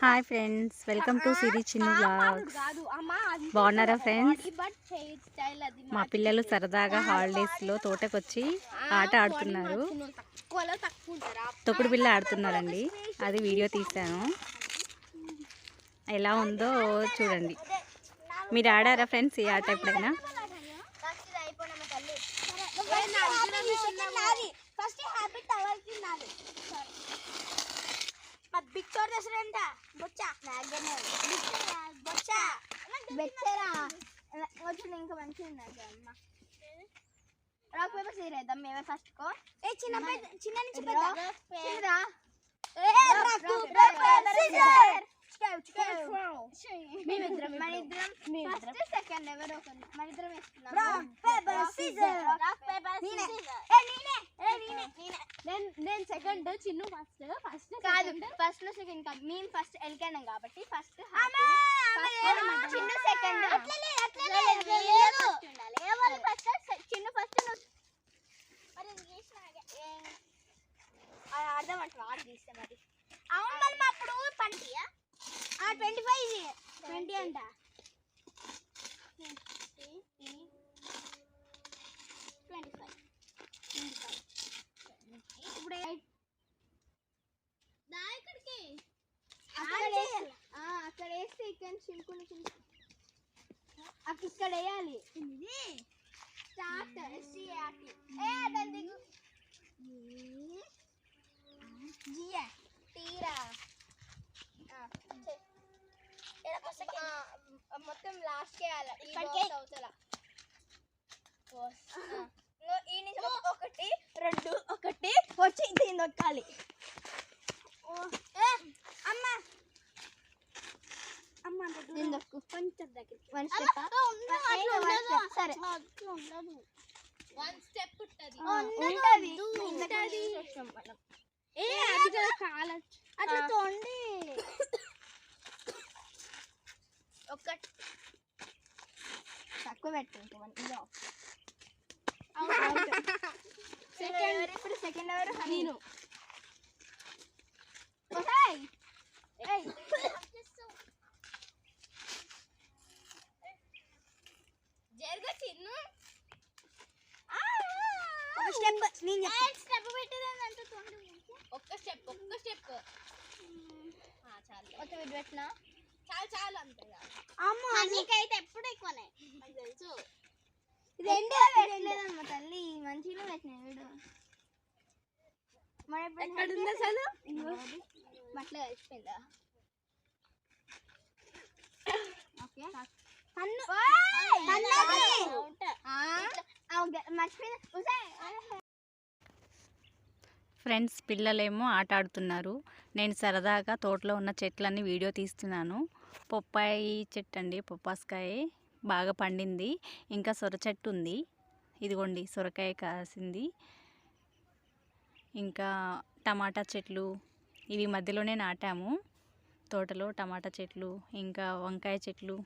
Hi friends, welcome to Siri Chinnu vlogs. బాగున్నారా friends? మా పిల్లలు సరదాగా హాలిడేస్లో తోటకొచ్చి ఆట ఆడుతున్నారు. తొక్కుడు బిళ్ళ ఆడుతున్నారండి. అది వీడియో తీశాను. ఎలా ఉందో చూడండి. మీరు ఆడారా ఫ్రెండ్స్ ఈ ఆట ఎప్పుడైనా? బిక్టోర్ దసరంట బొచ్చా బొచ్చా బెచ్చరా వచ్చింది. ఇంకా మంచిగా ఉన్నది అమ్మ. రాక్ పేపర్ సీజర్ వేద్దాం మేమే ఫస్ట్ కో. ఏ చిన్న చిన్న నుంచి పెద్దరా ఫస్ట్ సెకండ్ ఎవరో మనిద్దరం వేసుకుందాం. రాక్ పేపర్ సీజర్ నేను సెకండ్, చిన్ను ఫస్ట్ కాదు. ఫస్ట్ లో సెకండ్ కాదు, మేము ఫస్ట్ వెళ్ళాను కాబట్టి first Chinnu second. Chinnu first ఆడదామంటారు. ఆడ తీస్తే మరి అవును. మనం అప్పుడు 20 అంట. ఇప్పుడు అక్కడ వేస్తే ఇక్కడ చిలుకుని ఇక్కడ వేయాలి. స్టార్ట్ తీరా మొత్తం లాస్ట్ వేయాలి. ఈ నుంచి 1 2 1 వచ్చి దీన్ని నొక్కాలి. అమ్మ అమ్మ కొంచెం దగ్గరికి సరే. 1 స్టెప్ అట్లా తోండి. ఒకటి తక్కువ పెట్టుకుంటాం. ఇప్పుడు సెకండ్ ఎవరు? నేను. జరుగు చిన్ను. స్టెప్ పెట్టేదంటే ఒక్క స్టెప్ చాలు. పెట్టినా చాలు అంతే. నీకైతే ఎప్పుడు ఎక్కువనే నాకు తెలుసు. రెండే పెట్టలేదమ్మా తల్లి, మంచిగా పెట్టినా వీడు. ఎక్కడుంది అసలు? బట్టలు కలిసిపోయిందా? ఓకే ఫ్రెండ్స్, పిల్లలేమో ఆట ఆడుతున్నారు. నేను సరదాగా తోటలో ఉన్న చెట్లన్నీ వీడియో తీస్తున్నాను. పొప్పాయి చెట్టు అండి, పొప్పాస్కాయ బాగా పండింది. ఇంకా సొర చెట్టు ఉంది. ఇదిగోండి సొరకాయ కాసింది. ఇంకా టమాటా చెట్లు ఇవి మధ్యలోనే నాటాము తోటలో. టమాటా చెట్లు ఇంకా వంకాయ చెట్లు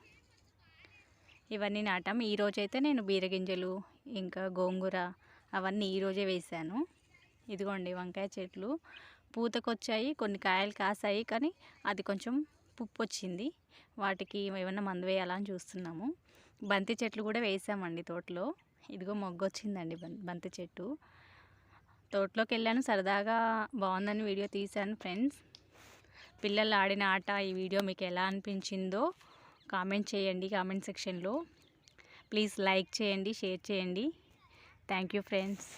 ఇవన్నీ నాటాము. ఈరోజైతే నేను బీరగింజలు ఇంకా గోంగూర అవన్నీ ఈరోజే వేశాను. ఇదిగోండి వంకాయ చెట్లు పూతకొచ్చాయి, కొన్ని కాయలు కాసాయి, కానీ అది కొంచెం పుప్పు వచ్చింది. వాటికి ఏమన్నా మందు వేయాలని చూస్తున్నాము. బంతి చెట్లు కూడా వేసామండి తోటలో. ఇదిగో మొగ్గ వచ్చిందండి బంతి చెట్టు. తోటలోకి వెళ్ళాను, సరదాగా బాగుందని వీడియో తీశాను ఫ్రెండ్స్. పిల్లలు ఆడిన ఆట ఈ వీడియో మీకు ఎలా అనిపించిందో కామెంట్ చేయండి కామెంట్ సెక్షన్లో. ప్లీజ్ లైక్ చేయండి, షేర్ చేయండి. Thank you friends.